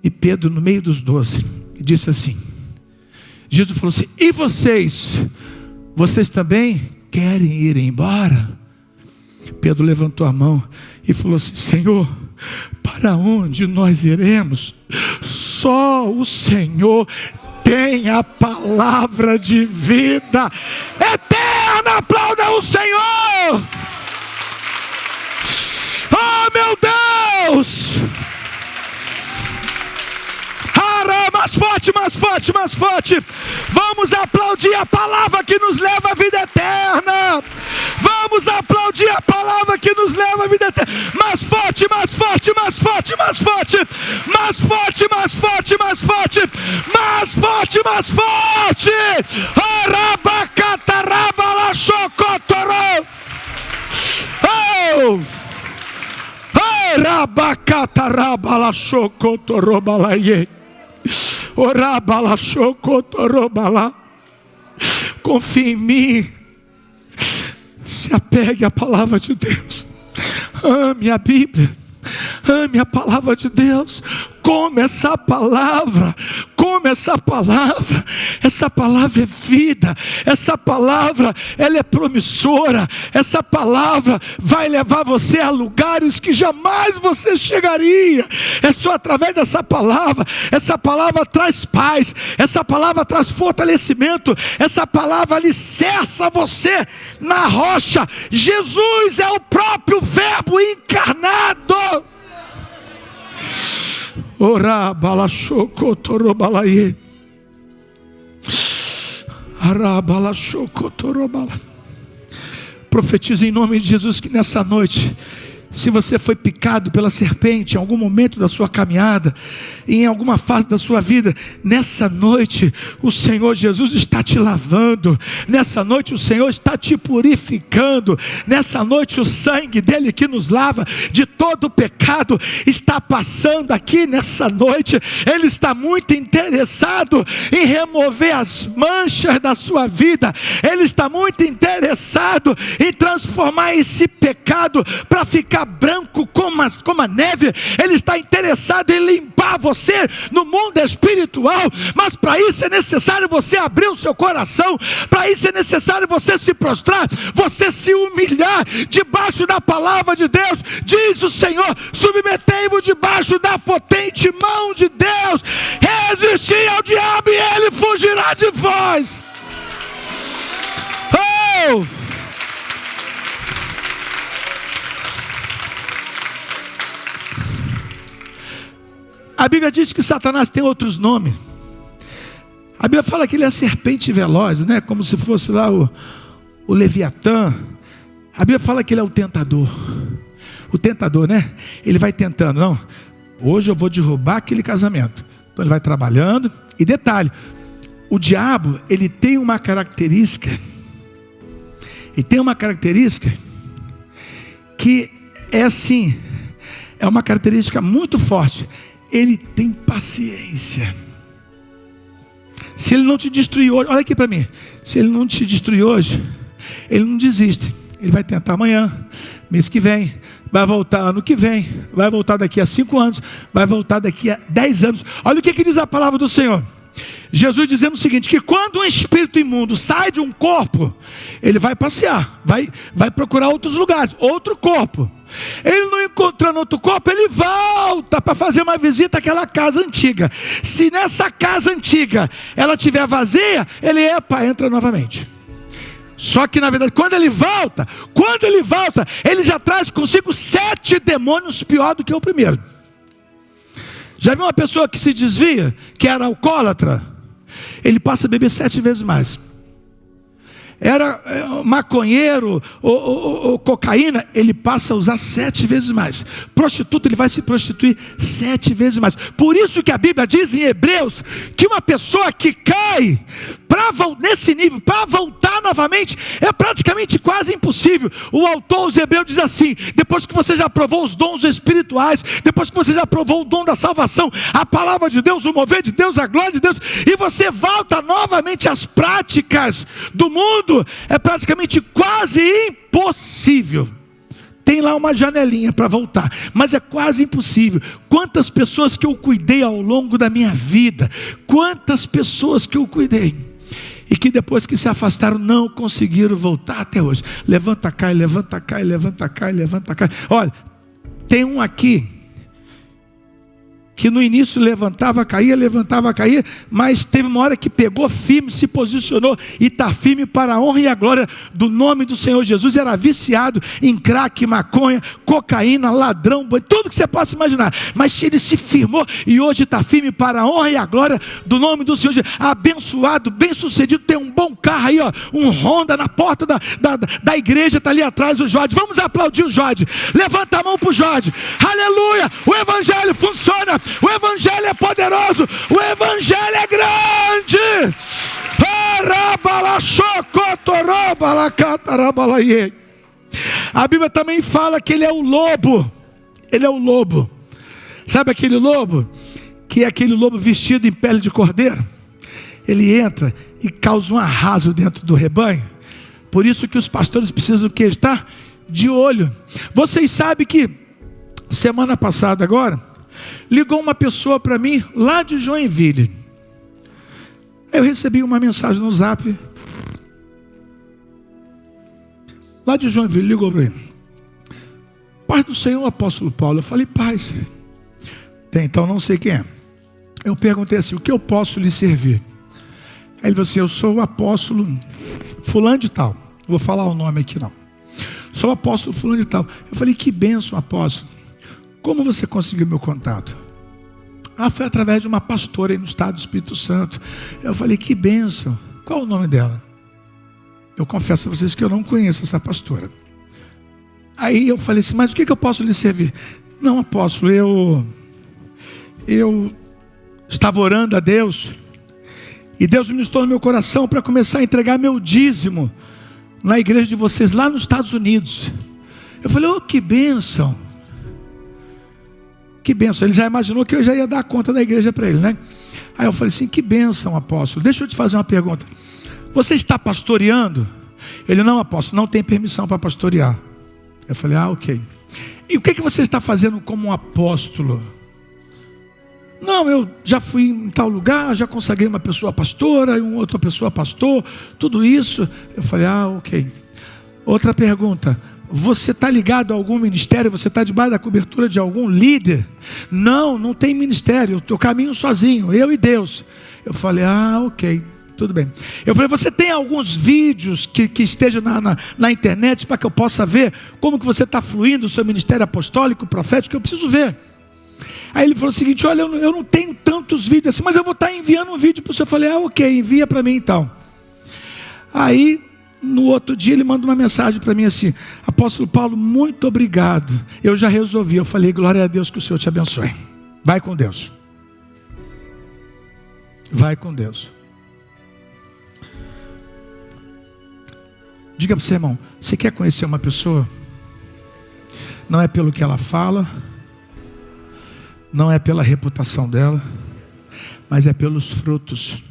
e Pedro no meio dos 12, e disse assim, Jesus falou assim: e vocês também querem ir embora? Pedro levantou a mão e falou assim: Senhor, para onde nós iremos? Só o Senhor tem a palavra de vida eterna. Aplauda o Senhor. Oh meu Deus! Mais forte, mais forte, mais forte. Vamos aplaudir a palavra que nos leva à vida eterna. Vamos aplaudir a palavra que nos leva à vida eterna. Mais forte, mais forte, mais forte, mais forte. Mais forte, mais forte, mais forte. Mais forte, mais forte. Arabacatarabalachocotorô. Oh! Arabacatarabalachocotorobalaie. Confie em mim. Se apegue à palavra de Deus. Ame a Bíblia. Ame a palavra de Deus. Come essa palavra. Come essa palavra. Essa palavra é vida. Essa palavra, ela é promissora. Essa palavra vai levar você a lugares que jamais você chegaria. É só através dessa palavra. Essa palavra traz paz. Essa palavra traz fortalecimento. Essa palavra alicerça você na rocha. Jesus é o próprio Verbo encarnado. Ora balachocotorobalai. Arabalachocotorobalai. Profetiza em nome de Jesus que nessa noite, se você foi picado pela serpente em algum momento da sua caminhada, em alguma fase da sua vida, nessa noite o Senhor Jesus está te lavando, nessa noite o Senhor está te purificando, nessa noite o sangue dele que nos lava de todo o pecado está passando aqui nessa noite. Ele está muito interessado em remover as manchas da sua vida. Ele está muito interessado em transformar esse pecado para ficar branco como a neve. Ele está interessado em limpar você no mundo espiritual, mas para isso é necessário você abrir o seu coração, para isso é necessário você se prostrar, você se humilhar debaixo da palavra de Deus. Diz o Senhor: submetei-vos debaixo da potente mão de Deus, resisti ao diabo e ele fugirá de vós. Oh! A Bíblia diz que Satanás tem outros nomes. A Bíblia fala que ele é a serpente veloz, né? Como se fosse lá o Leviatã. A Bíblia fala que ele é o tentador. O tentador, né? Ele vai tentando, não. Hoje eu vou derrubar aquele casamento. Então ele vai trabalhando. E detalhe, o diabo, ele tem uma característica. E tem uma característica que é assim, é uma característica muito forte. Ele tem paciência. Se ele não te destruir hoje, olha aqui para mim. Se ele não te destruir hoje, ele não desiste. Ele vai tentar amanhã, mês que vem, vai voltar ano que vem, vai voltar daqui a 5 anos, vai voltar daqui a 10 anos. Olha o que diz a palavra do Senhor. Jesus dizendo o seguinte, que quando um espírito imundo sai de um corpo, ele vai passear, vai procurar outros lugares, outro corpo. Ele não encontrando outro corpo, ele volta para fazer uma visita àquela casa antiga. Se nessa casa antiga ela estiver vazia, ele entra novamente. Só que na verdade, quando ele volta, ele já traz consigo 7 demônios pior do que o primeiro. Já viu uma pessoa que se desvia, que era alcoólatra? Ele passa a beber 7 vezes mais. Era maconheiro ou cocaína, ele passa a usar 7 vezes mais. Prostituta, ele vai se prostituir 7 vezes mais. Por isso que a Bíblia diz em Hebreus, que uma pessoa que cai nesse nível, para voltar novamente, é praticamente quase impossível. O autor aos Hebreus diz assim, depois que você já provou os dons espirituais, depois que você já provou o dom da salvação, a palavra de Deus, o mover de Deus, a glória de Deus, e você volta novamente às práticas do mundo, é praticamente quase impossível. Tem lá uma janelinha para voltar, mas é quase impossível. Quantas pessoas que eu cuidei ao longo da minha vida, quantas pessoas que eu cuidei, e que depois que se afastaram não conseguiram voltar até hoje. Levanta, cai, levanta, cai, levanta, cai, levanta, cai. Olha, tem um aqui que no início levantava, caía, mas teve uma hora que pegou firme, se posicionou e está firme para a honra e a glória do nome do Senhor Jesus. Era viciado em crack, maconha, cocaína, ladrão, tudo que você possa imaginar, mas ele se firmou e hoje está firme para a honra e a glória do nome do Senhor Jesus. Abençoado, bem sucedido, tem um bom carro aí, ó, um Honda na porta da igreja, está ali atrás o Jorge. Vamos aplaudir o Jorge, levanta a mão para o Jorge, aleluia. O evangelho funciona, o evangelho é poderoso, o evangelho é grande. A Bíblia também fala que ele é o lobo. Ele é o lobo. Sabe aquele lobo? Que é aquele lobo vestido em pele de cordeiro. Ele entra e causa um arraso dentro do rebanho. Por isso que os pastores precisam que estar de olho. Vocês sabem que semana passada agora ligou uma pessoa para mim lá de Joinville. Eu recebi uma mensagem no Zap lá de Joinville, ligou para mim. Paz do Senhor, apóstolo Paulo. Eu falei, paz. Então não sei quem é. Eu perguntei assim, o que eu posso lhe servir? Aí ele falou assim, eu sou o apóstolo fulano de tal. Não vou falar o nome aqui não. Sou o apóstolo fulano de tal. Eu falei, que bênção, apóstolo. Como você conseguiu meu contato? Foi através de uma pastora aí no estado do Espírito Santo. Eu falei, que bênção. Qual o nome dela? Eu confesso a vocês que eu não conheço essa pastora. Aí eu falei assim, mas o que eu posso lhe servir? Não, apóstolo, eu estava orando a Deus, e Deus ministrou no meu coração para começar a entregar meu dízimo na igreja de vocês lá nos Estados Unidos. Eu falei, que bênção. Que bênção. Ele já imaginou que eu já ia dar conta da igreja para ele, né? Aí eu falei assim, que bênção, apóstolo. Deixa eu te fazer uma pergunta. Você está pastoreando? Ele, não, apóstolo, não tem permissão para pastorear. Eu falei, ok. E o que você está fazendo como um apóstolo? Não, eu já fui em tal lugar, já consagrei uma pessoa pastora, e uma outra pessoa pastor, tudo isso. Eu falei, ok. Outra pergunta, você está ligado a algum ministério? Você está debaixo da cobertura de algum líder? Não, não tem ministério, eu caminho sozinho, eu e Deus. Eu falei, ok, tudo bem. Eu falei, você tem alguns vídeos que estejam na internet para que eu possa ver como que você está fluindo o seu ministério apostólico, profético? Eu preciso ver. Aí ele falou o seguinte, olha, eu não tenho tantos vídeos assim, mas eu vou estar enviando um vídeo para o senhor. Eu falei, ok, envia para mim então. Aí, no outro dia, ele manda uma mensagem para mim assim, apóstolo Paulo, muito obrigado, eu já resolvi. Eu falei, glória a Deus, que o Senhor te abençoe, vai com Deus. Vai com Deus. Diga para você, irmão, você quer conhecer uma pessoa? Não é pelo que ela fala, não é pela reputação dela, mas é pelos frutos.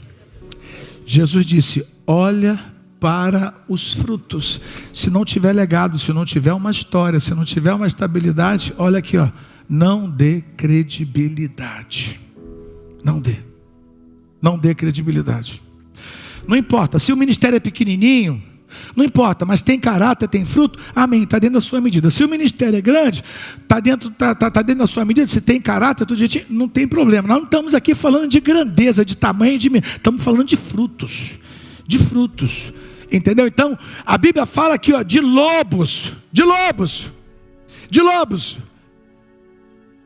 Jesus disse: olha para os frutos. Se não tiver legado, se não tiver uma história, se não tiver uma estabilidade, olha aqui, ó, não dê credibilidade. Não dê credibilidade. Não importa, se o ministério é pequenininho, não importa, mas tem caráter, tem fruto, amém, está dentro da sua medida. Se o ministério é grande, está dentro da sua medida, se tem caráter, tudo jeitinho, não tem problema. Nós não estamos aqui falando de grandeza, de tamanho, estamos falando de frutos. De frutos, entendeu? Então, a Bíblia fala aqui, ó, de lobos.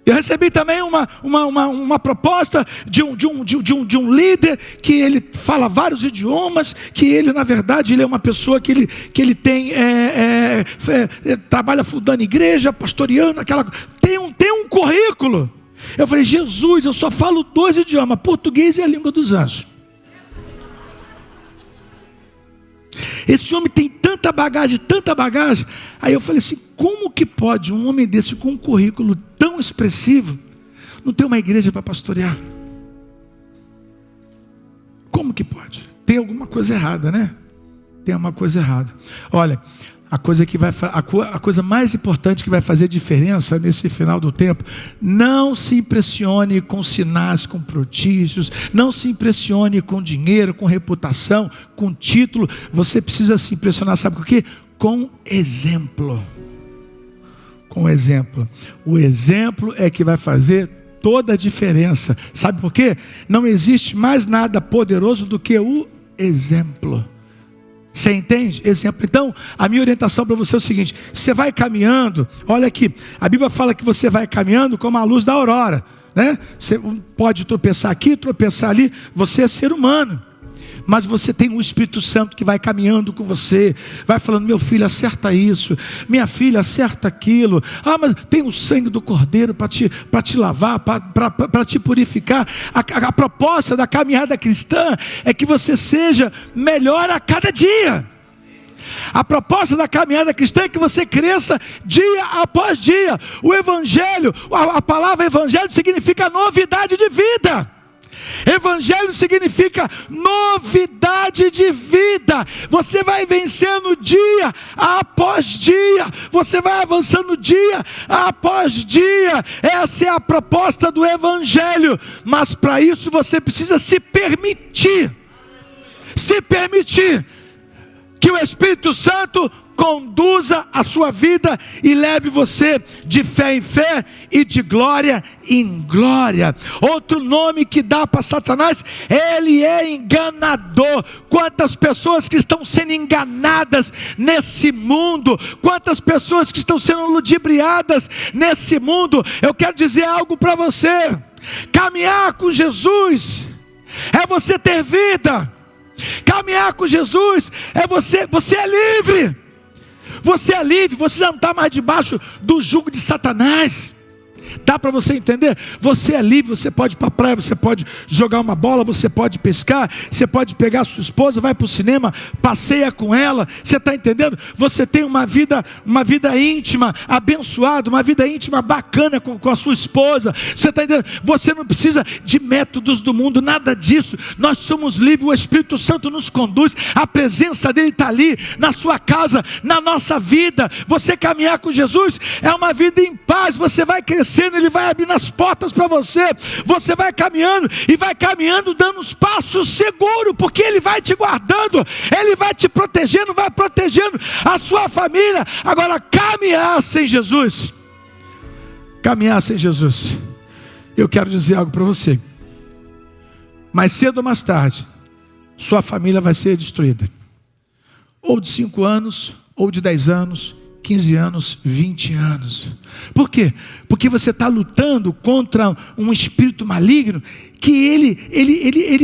Eu recebi também uma proposta de um líder que ele fala vários idiomas, que ele, na verdade, ele é uma pessoa que ele tem, trabalha fundando igreja, pastoreando, tem um currículo. Eu falei: Jesus, eu só falo 2 idiomas, português e a língua dos anjos. Esse homem tem tanta bagagem. Aí eu falei assim: como que pode um homem desse com um currículo tão expressivo não ter uma igreja para pastorear? Como que pode? Tem alguma coisa errada, né? Tem uma coisa errada. Olha, a coisa mais importante que vai fazer diferença nesse final do tempo: não se impressione com sinais, com prodígios, não se impressione com dinheiro, com reputação, com título. Você precisa se impressionar, sabe com o quê? Com exemplo. Com exemplo. O exemplo é que vai fazer toda a diferença. Sabe por quê? Não existe mais nada poderoso do que o exemplo. Você entende? Exemplo. Então, a minha orientação para você é o seguinte: você vai caminhando, olha aqui, a Bíblia fala que você vai caminhando como a luz da aurora, né? Você pode tropeçar aqui, tropeçar ali, você é ser humano, mas você tem um Espírito Santo que vai caminhando com você, vai falando: meu filho, acerta isso, minha filha, acerta aquilo. Ah, mas tem o sangue do Cordeiro para te lavar, para te purificar. A proposta da caminhada cristã é que você seja melhor a cada dia. A proposta da caminhada cristã é que você cresça dia após dia. O evangelho, a palavra evangelho significa novidade de vida. Evangelho significa novidade de vida. Você vai vencendo dia após dia, você vai avançando dia após dia. Essa é a proposta do evangelho. Mas para isso você precisa se permitir que o Espírito Santo conduza a sua vida e leve você de fé em fé e de glória em glória. Outro nome que dá para Satanás: ele é enganador. Quantas pessoas que estão sendo enganadas nesse mundo, quantas pessoas que estão sendo ludibriadas nesse mundo. Eu quero dizer algo para você: caminhar com Jesus é você ter vida. Caminhar com Jesus é você é livre. Você é livre, você já não está mais debaixo do jugo de Satanás. Dá para você entender? Você é livre, você pode ir para a praia, você pode jogar uma bola, você pode pescar, você pode pegar a sua esposa, vai para o cinema, passeia com ela. Você está entendendo? Você tem uma vida íntima, abençoada, uma vida íntima bacana com a sua esposa. Você está entendendo? Você não precisa de métodos do mundo, nada disso. Nós somos livres, o Espírito Santo nos conduz, a presença dele está ali, na sua casa, na nossa vida. Você caminhar com Jesus é uma vida em paz. Você vai crescendo, ele vai abrindo as portas para você. Você vai caminhando e vai caminhando, dando uns passos seguros, porque ele vai te guardando, ele vai te protegendo, vai protegendo a sua família. Agora, caminhar sem Jesus, eu quero dizer algo para você: mais cedo ou mais tarde, sua família vai ser destruída, ou de 5 anos, ou de 10 anos, 15 anos, 20 anos. Por quê? Porque você está lutando contra um espírito maligno que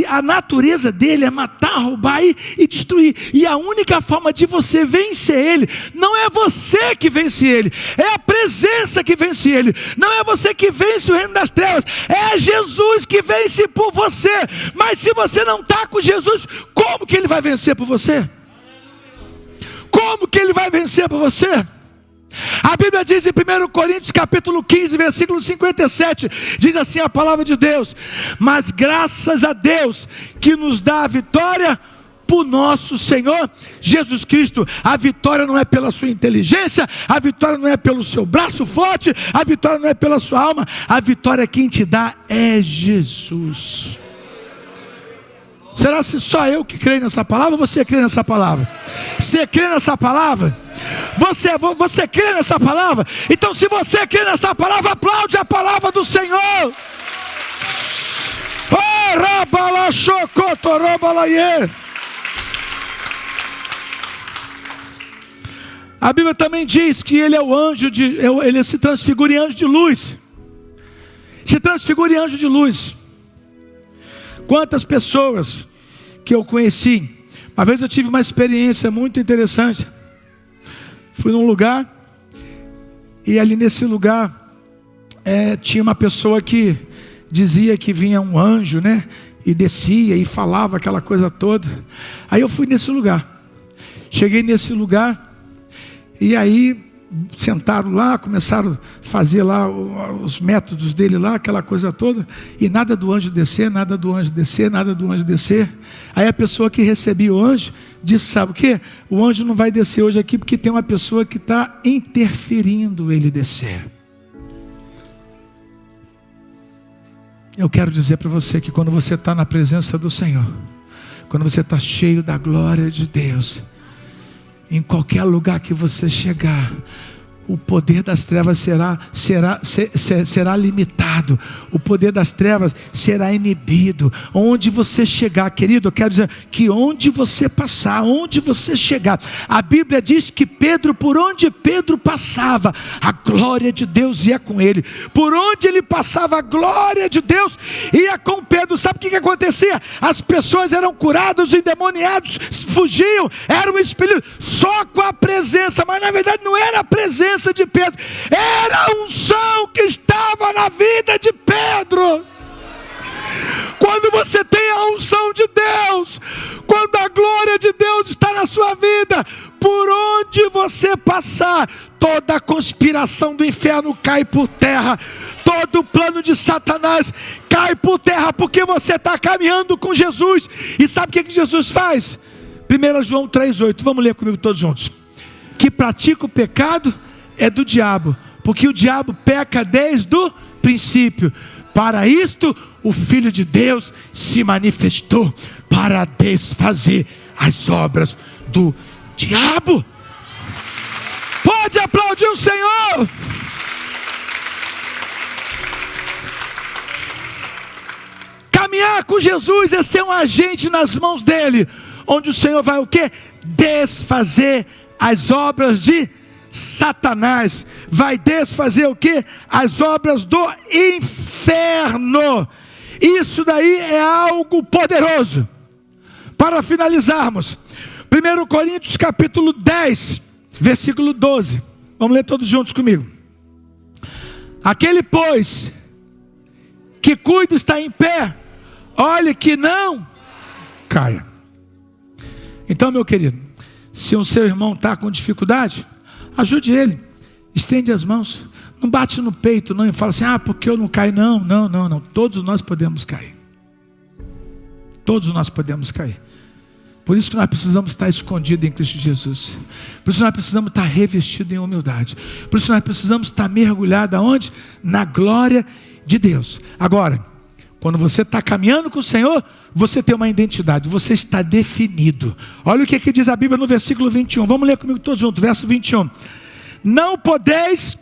a natureza dele é matar, roubar e destruir. E a única forma de você vencer ele, não é você que vence ele, é a presença que vence ele. Não é você que vence o reino das trevas, é Jesus que vence por você. Mas se você não está com Jesus, como que ele vai vencer por você? Como que ele vai vencer por você? A Bíblia diz em 1 Coríntios capítulo 15, versículo 57, diz assim a palavra de Deus: mas graças a Deus que nos dá a vitória por nosso Senhor Jesus Cristo. A vitória não é pela sua inteligência, a vitória não é pelo seu braço forte, a vitória não é pela sua alma, a vitória quem te dá é Jesus. Será se só eu que creio nessa palavra ou você crê nessa palavra? Você crê nessa palavra? Você crê nessa palavra? Então se você crê nessa palavra, aplaude a palavra do Senhor. A Bíblia também diz que ele é o anjo ele se transfigura em anjo de luz. Se transfigura em anjo de luz. Quantas pessoas que eu conheci. Uma vez eu tive uma experiência muito interessante. Fui num lugar, e ali nesse lugar tinha uma pessoa que dizia que vinha um anjo, né? E descia e falava aquela coisa toda. Aí eu fui nesse lugar. Cheguei nesse lugar, e aí sentaram lá, começaram a fazer lá os métodos dele lá, aquela coisa toda, e nada do anjo descer, nada do anjo descer, nada do anjo descer. Aí a pessoa que recebia o anjo disse: sabe o que? O anjo não vai descer hoje aqui porque tem uma pessoa que está interferindo ele descer. Eu quero dizer para você que quando você está na presença do Senhor, quando você está cheio da glória de Deus, em qualquer lugar que você chegar, o poder das trevas será limitado, o poder das trevas será inibido. Onde você chegar, querido, eu quero dizer que onde você passar, onde você chegar, a Bíblia diz que Pedro, por onde Pedro passava, a glória de Deus ia com ele. Por onde ele passava, a glória de Deus ia com Pedro. Sabe o que acontecia? As pessoas eram curadas, os endemoniados fugiam, eram expelidos só com a presença. Mas na verdade não era a presença de Pedro, era a unção que estava na vida de Pedro. Quando você tem a unção de Deus, quando a glória de Deus está na sua vida, por onde você passar, toda a conspiração do inferno cai por terra, todo o plano de Satanás cai por terra, porque você está caminhando com Jesus. E sabe o que Jesus faz? 1 João 3,8, vamos ler comigo todos juntos. Que pratica o pecado é do diabo, porque o diabo peca desde o princípio. Para isto o Filho de Deus se manifestou, para desfazer as obras do diabo. Pode aplaudir o Senhor. Caminhar com Jesus é ser um agente nas mãos dele, onde o Senhor vai o quê? Desfazer as obras de Satanás, vai desfazer o quê? As obras do inferno. Isso daí é algo poderoso. Para finalizarmos, 1 Coríntios capítulo 10, versículo 12. Vamos ler todos juntos comigo. Aquele, pois, que cuida está em pé, olhe que não caia. Então, meu querido, se o seu irmão está com dificuldade, ajude ele, estende as mãos, não bate no peito não e fala assim: porque eu não caio. Não, todos nós podemos cair. Todos nós podemos cair. Por isso que nós precisamos estar escondidos em Cristo Jesus. Por isso que nós precisamos estar revestidos em humildade. Por isso que nós precisamos estar mergulhados aonde? Na glória de Deus. Agora, quando você está caminhando com o Senhor, você tem uma identidade, você está definido. Olha o que diz a Bíblia no versículo 21. Vamos ler comigo todos juntos, verso 21. Não podeis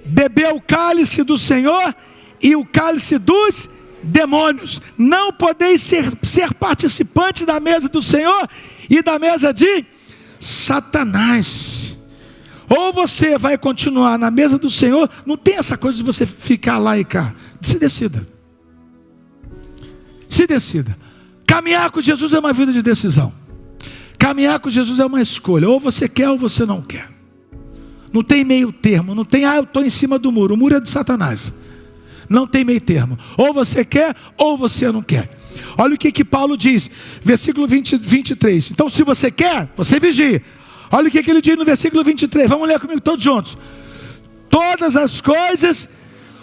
beber o cálice do Senhor e o cálice dos demônios. Não podeis ser participantes da mesa do Senhor e da mesa de Satanás. Ou você vai continuar na mesa do Senhor, não tem essa coisa de você ficar lá e cá. Se decida. Se decida. Caminhar com Jesus é uma vida de decisão. Caminhar com Jesus é uma escolha. Ou você quer ou você não quer. Não tem meio termo. Não tem, eu estou em cima do muro. O muro é de Satanás. Não tem meio termo. Ou você quer ou você não quer. Olha o que Paulo diz. Versículo 23. Então se você quer, você vigie. Olha o que ele diz no versículo 23. Vamos ler comigo todos juntos. Todas as coisas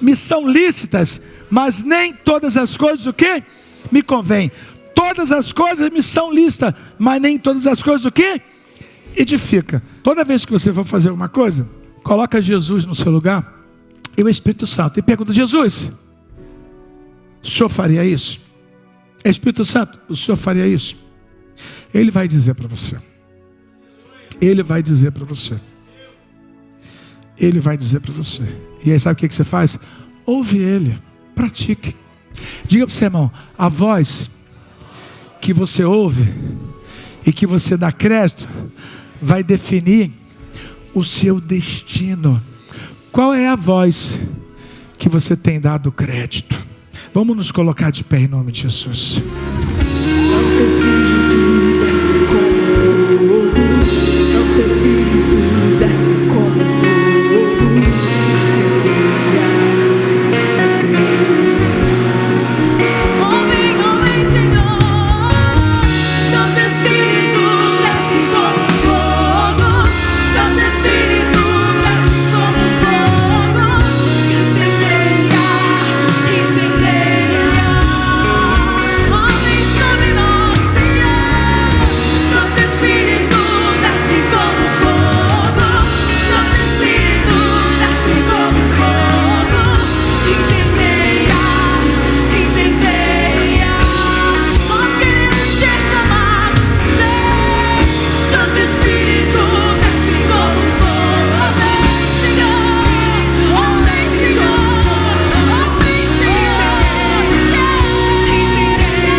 me são lícitas, mas nem todas as coisas o quê? Me convém. Todas as coisas me são lícitas, mas nem todas as coisas o quê? Edifica. Toda vez que você for fazer alguma coisa, coloca Jesus no seu lugar e o Espírito Santo. E pergunta: Jesus, o Senhor faria isso? Espírito Santo, o Senhor faria isso? Ele vai dizer para você. Ele vai dizer para você. Ele vai dizer para você. E aí sabe o que você faz? Ouve Ele, pratique. Diga para o seu irmão: a voz que você ouve e que você dá crédito vai definir o seu destino. Qual é a voz que você tem dado crédito? Vamos nos colocar de pé em nome de Jesus. Santo Espírito, desce como fogo. Santo Espírito, desce como fogo. Incendeia, incendeia. Vem, Senhor. Santo Espírito, desce como fogo. Santo Espírito, desce como fogo. Incendeia, incendeia. Vem sobre nós, Senhor. Santo Espírito, desce como fogo. Santo Espírito, desce como fogo. Incendeia, incendeia. Nós queremos ser chamados. Santo Espírito, desce como fogo. Vem, Senhor. Vem, Senhor. Vem,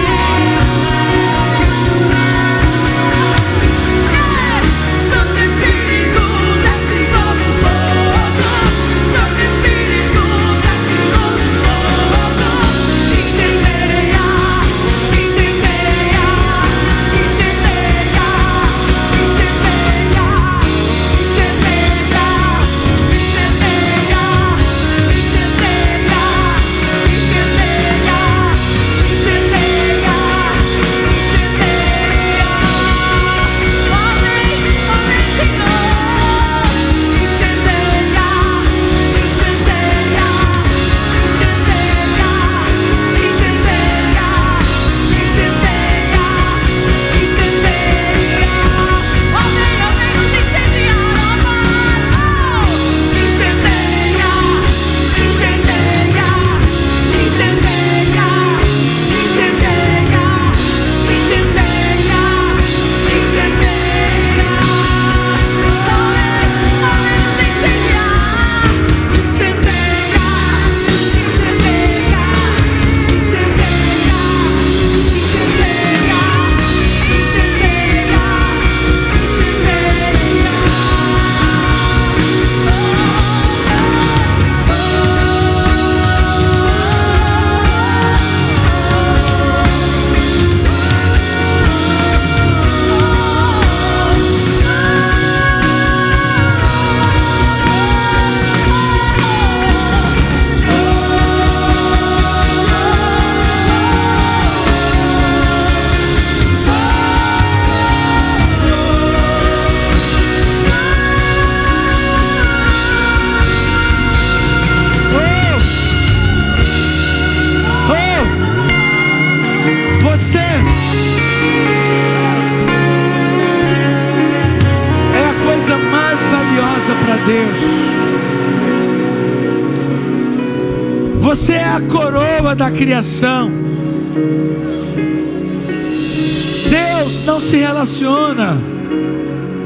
Santo Espírito, desce como fogo. Santo Espírito, desce como fogo. Incendeia, incendeia, incendeia, incendeia, Você é a coisa mais valiosa para Deus. Você é a coroa da criação. Deus não se relaciona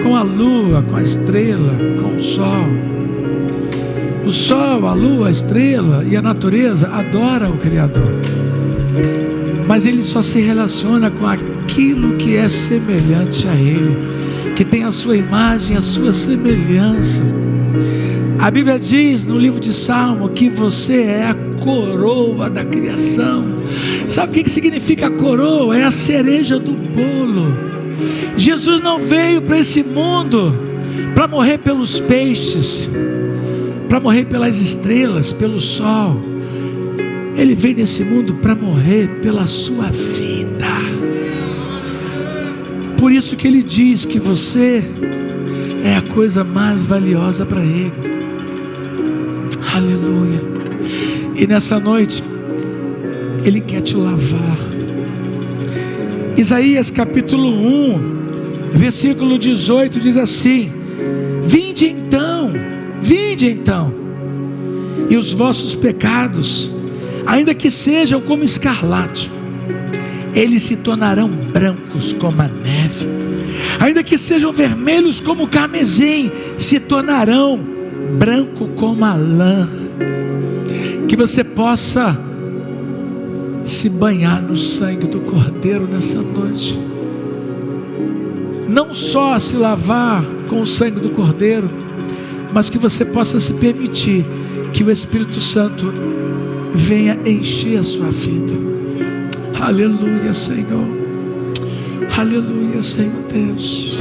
com a lua, com a estrela, com o sol. O sol, a lua, a estrela e a natureza adoram o Criador. Mas Ele só se relaciona com aquilo que é semelhante a Ele. que tem a sua imagem, a sua semelhança. A Bíblia diz no livro de Salmo que você é a coroa da criação. Sabe o que significa a coroa? É a cereja do bolo. Jesus não veio para esse mundo para morrer pelos peixes, para morrer pelas estrelas, pelo sol. Ele veio nesse mundo para morrer pela sua vida. Por isso que ele diz que você é a coisa mais valiosa para ele. Aleluia. E nessa noite ele quer te lavar. Isaías capítulo 1, versículo 18 diz assim: vinde então, e os vossos pecados, ainda que sejam como escarlate, eles se tornarão brancos como a neve. Ainda que sejam vermelhos como o carmesim, se tornarão branco como a lã. Que você possa se banhar no sangue do Cordeiro nessa noite. Não só se lavar com o sangue do Cordeiro, mas que você possa se permitir que o Espírito Santo venha encher a sua vida. Aleluia, Senhor. Aleluia, Senhor Deus.